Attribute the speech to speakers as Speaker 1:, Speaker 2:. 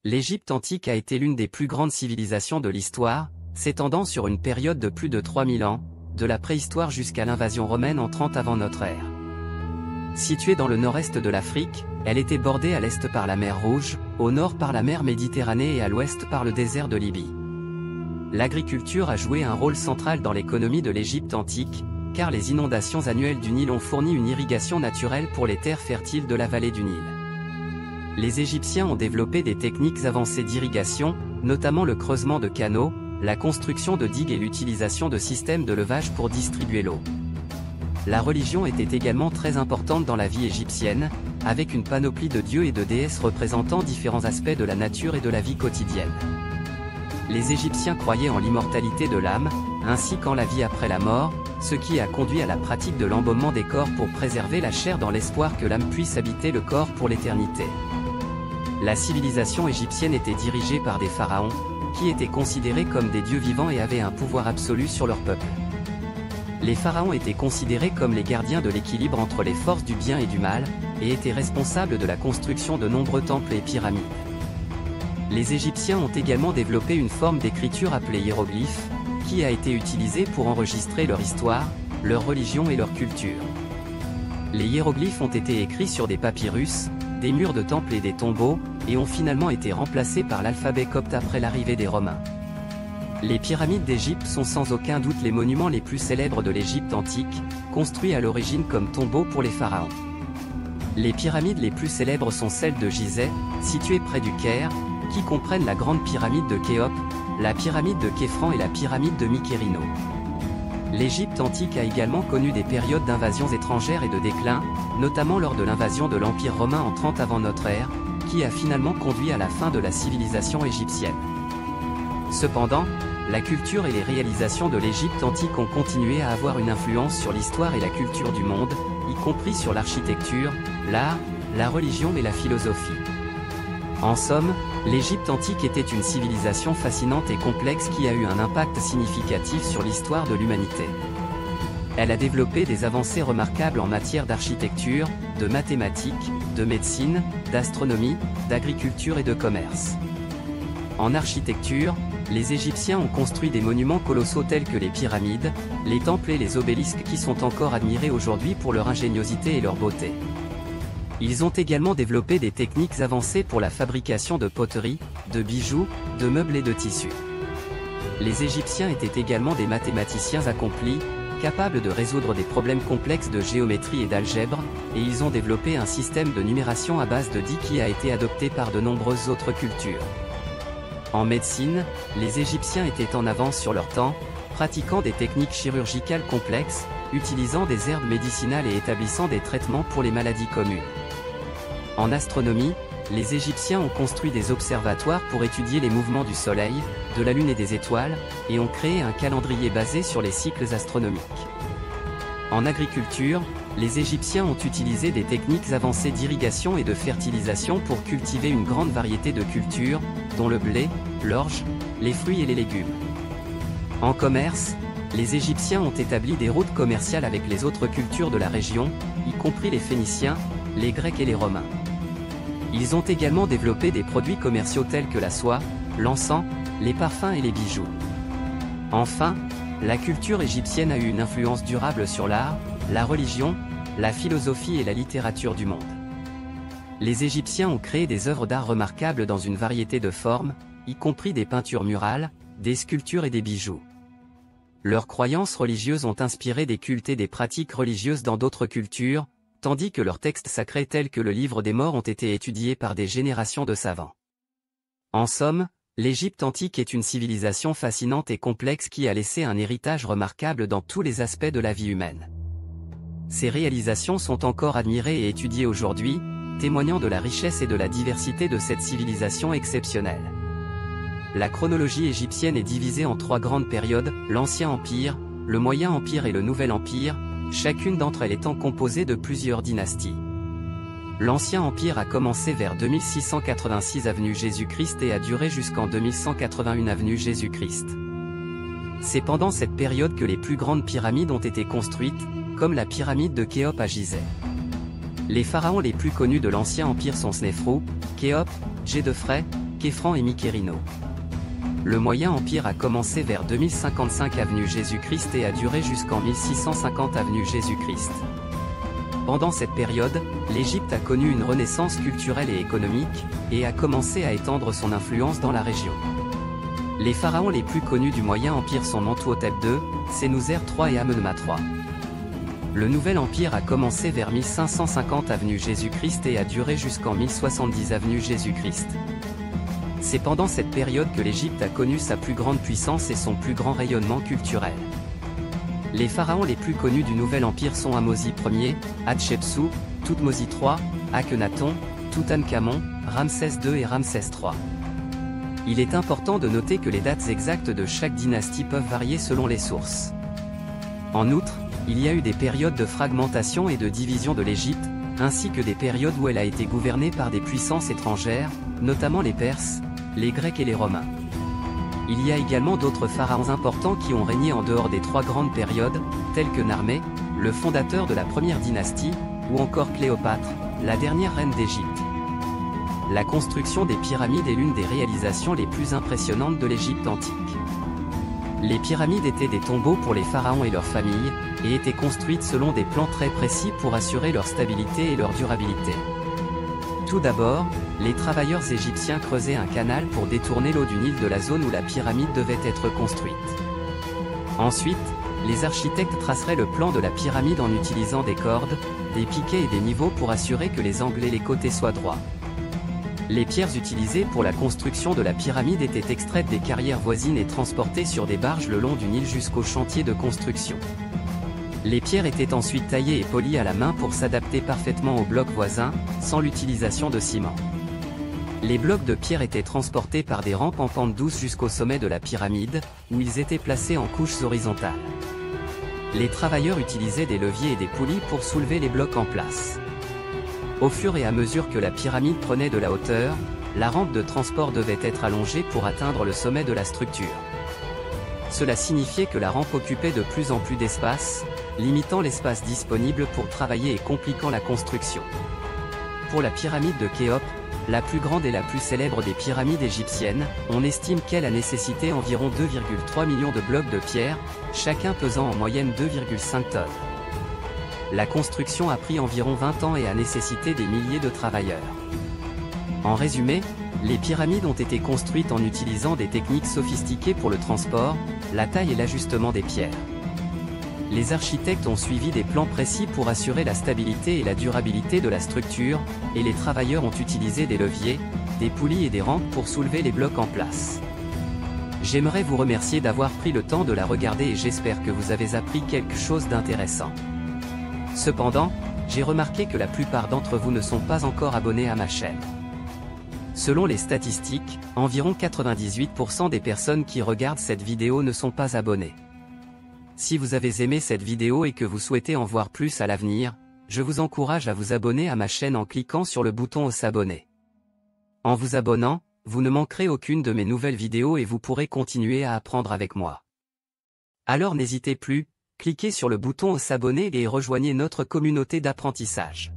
Speaker 1: L'Égypte antique a été l'une des plus grandes civilisations de l'histoire, s'étendant sur une période de plus de 3000 ans, de la préhistoire jusqu'à l'invasion romaine en 30 avant notre ère. Située dans le nord-est de l'Afrique, elle était bordée à l'est par la mer Rouge, au nord par la mer Méditerranée et à l'ouest par le désert de Libye. L'agriculture a joué un rôle central dans l'économie de l'Égypte antique, car les inondations annuelles du Nil ont fourni une irrigation naturelle pour les terres fertiles de la vallée du Nil. Les Égyptiens ont développé des techniques avancées d'irrigation, notamment le creusement de canaux, la construction de digues et l'utilisation de systèmes de levage pour distribuer l'eau. La religion était également très importante dans la vie égyptienne, avec une panoplie de dieux et de déesses représentant différents aspects de la nature et de la vie quotidienne. Les Égyptiens croyaient en l'immortalité de l'âme, ainsi qu'en la vie après la mort, ce qui a conduit à la pratique de l'embaumement des corps pour préserver la chair dans l'espoir que l'âme puisse habiter le corps pour l'éternité. La civilisation égyptienne était dirigée par des pharaons, qui étaient considérés comme des dieux vivants et avaient un pouvoir absolu sur leur peuple. Les pharaons étaient considérés comme les gardiens de l'équilibre entre les forces du bien et du mal, et étaient responsables de la construction de nombreux temples et pyramides. Les Égyptiens ont également développé une forme d'écriture appelée hiéroglyphe, qui a été utilisée pour enregistrer leur histoire, leur religion et leur culture. Les hiéroglyphes ont été écrits sur des papyrus, des murs de temples et des tombeaux, et ont finalement été remplacés par l'alphabet copte après l'arrivée des Romains. Les pyramides d'Égypte sont sans aucun doute les monuments les plus célèbres de l'Égypte antique, construits à l'origine comme tombeaux pour les pharaons. Les pyramides les plus célèbres sont celles de Gizeh, situées près du Caire, qui comprennent la grande pyramide de Khéops, la pyramide de Képhren et la pyramide de Mykérino. L'Égypte antique a également connu des périodes d'invasions étrangères et de déclin, notamment lors de l'invasion de l'Empire romain en 30 avant notre ère, qui a finalement conduit à la fin de la civilisation égyptienne. Cependant, la culture et les réalisations de l'Égypte antique ont continué à avoir une influence sur l'histoire et la culture du monde, y compris sur l'architecture, l'art, la religion et la philosophie. En somme, l'Égypte antique était une civilisation fascinante et complexe qui a eu un impact significatif sur l'histoire de l'humanité. Elle a développé des avancées remarquables en matière d'architecture, de mathématiques, de médecine, d'astronomie, d'agriculture et de commerce. En architecture, les Égyptiens ont construit des monuments colossaux tels que les pyramides, les temples et les obélisques qui sont encore admirés aujourd'hui pour leur ingéniosité et leur beauté. Ils ont également développé des techniques avancées pour la fabrication de poteries, de bijoux, de meubles et de tissus. Les Égyptiens étaient également des mathématiciens accomplis, capables de résoudre des problèmes complexes de géométrie et d'algèbre, et ils ont développé un système de numération à base de 10 qui a été adopté par de nombreuses autres cultures. En médecine, les Égyptiens étaient en avance sur leur temps, pratiquant des techniques chirurgicales complexes, utilisant des herbes médicinales et établissant des traitements pour les maladies communes. En astronomie, les Égyptiens ont construit des observatoires pour étudier les mouvements du Soleil, de la Lune et des étoiles, et ont créé un calendrier basé sur les cycles astronomiques. En agriculture, les Égyptiens ont utilisé des techniques avancées d'irrigation et de fertilisation pour cultiver une grande variété de cultures, dont le blé, l'orge, les fruits et les légumes. En commerce, les Égyptiens ont établi des routes commerciales avec les autres cultures de la région, y compris les Phéniciens, les Grecs et les Romains. Ils ont également développé des produits commerciaux tels que la soie, l'encens, les parfums et les bijoux. Enfin, la culture égyptienne a eu une influence durable sur l'art, la religion, la philosophie et la littérature du monde. Les Égyptiens ont créé des œuvres d'art remarquables dans une variété de formes, y compris des peintures murales, des sculptures et des bijoux. Leurs croyances religieuses ont inspiré des cultes et des pratiques religieuses dans d'autres cultures, tandis que leurs textes sacrés tels que le livre des morts ont été étudiés par des générations de savants. En somme, l'Égypte antique est une civilisation fascinante et complexe qui a laissé un héritage remarquable dans tous les aspects de la vie humaine. Ses réalisations sont encore admirées et étudiées aujourd'hui, témoignant de la richesse et de la diversité de cette civilisation exceptionnelle. La chronologie égyptienne est divisée en 3 grandes périodes, l'Ancien Empire, le Moyen Empire et le Nouvel Empire, chacune d'entre elles étant composée de plusieurs dynasties. L'Ancien Empire a commencé vers 2686 avenue Jésus-Christ et a duré jusqu'en 2181 avenue Jésus-Christ. C'est pendant cette période que les plus grandes pyramides ont été construites, comme la pyramide de Khéops à Gizeh. Les pharaons les plus connus de l'Ancien Empire sont Snéfrou, Khéops, Djedefrê, Kefran et Miquelino. Le Moyen Empire a commencé vers 2055 avenue Jésus-Christ et a duré jusqu'en 1650 avenue Jésus-Christ. Pendant cette période, l'Égypte a connu une renaissance culturelle et économique, et a commencé à étendre son influence dans la région. Les pharaons les plus connus du Moyen Empire sont Mentuhotep II, Sénouser III et Amenemhat III. Le Nouvel Empire a commencé vers 1550 avenue Jésus-Christ et a duré jusqu'en 1070 avenue Jésus-Christ. C'est pendant cette période que l'Égypte a connu sa plus grande puissance et son plus grand rayonnement culturel. Les pharaons les plus connus du Nouvel Empire sont Ahmosi Ier, Hatshepsut, Thoutmôsi III, Akhenaton, Toutankhamon, Ramsès II et Ramsès III. Il est important de noter que les dates exactes de chaque dynastie peuvent varier selon les sources. En outre, il y a eu des périodes de fragmentation et de division de l'Égypte, ainsi que des périodes où elle a été gouvernée par des puissances étrangères, notamment les Perses, les Grecs et les Romains. Il y a également d'autres pharaons importants qui ont régné en dehors des trois grandes périodes, tels que Narmé, le fondateur de la première dynastie, ou encore Cléopâtre, la dernière reine d'Égypte. La construction des pyramides est l'une des réalisations les plus impressionnantes de l'Égypte antique. Les pyramides étaient des tombeaux pour les pharaons et leurs familles, et étaient construites selon des plans très précis pour assurer leur stabilité et leur durabilité. Tout d'abord, les travailleurs égyptiens creusaient un canal pour détourner l'eau du Nil de la zone où la pyramide devait être construite. Ensuite, les architectes traceraient le plan de la pyramide en utilisant des cordes, des piquets et des niveaux pour assurer que les angles et les côtés soient droits. Les pierres utilisées pour la construction de la pyramide étaient extraites des carrières voisines et transportées sur des barges le long du Nil jusqu'au chantier de construction. Les pierres étaient ensuite taillées et polies à la main pour s'adapter parfaitement aux blocs voisins, sans l'utilisation de ciment. Les blocs de pierre étaient transportés par des rampes en pente douce jusqu'au sommet de la pyramide, où ils étaient placés en couches horizontales. Les travailleurs utilisaient des leviers et des poulies pour soulever les blocs en place. Au fur et à mesure que la pyramide prenait de la hauteur, la rampe de transport devait être allongée pour atteindre le sommet de la structure. Cela signifiait que la rampe occupait de plus en plus d'espace, limitant l'espace disponible pour travailler et compliquant la construction. Pour la pyramide de Khéops, la plus grande et la plus célèbre des pyramides égyptiennes, on estime qu'elle a nécessité environ 2,3 millions de blocs de pierre, chacun pesant en moyenne 2,5 tonnes. La construction a pris environ 20 ans et a nécessité des milliers de travailleurs. En résumé, les pyramides ont été construites en utilisant des techniques sophistiquées pour le transport, la taille et l'ajustement des pierres. Les architectes ont suivi des plans précis pour assurer la stabilité et la durabilité de la structure, et les travailleurs ont utilisé des leviers, des poulies et des rampes pour soulever les blocs en place. J'aimerais vous remercier d'avoir pris le temps de la regarder et j'espère que vous avez appris quelque chose d'intéressant. Cependant, j'ai remarqué que la plupart d'entre vous ne sont pas encore abonnés à ma chaîne. Selon les statistiques, environ 98% des personnes qui regardent cette vidéo ne sont pas abonnées. Si vous avez aimé cette vidéo et que vous souhaitez en voir plus à l'avenir, je vous encourage à vous abonner à ma chaîne en cliquant sur le bouton s'abonner. En vous abonnant, vous ne manquerez aucune de mes nouvelles vidéos et vous pourrez continuer à apprendre avec moi. Alors n'hésitez plus, cliquez sur le bouton s'abonner et rejoignez notre communauté d'apprentissage.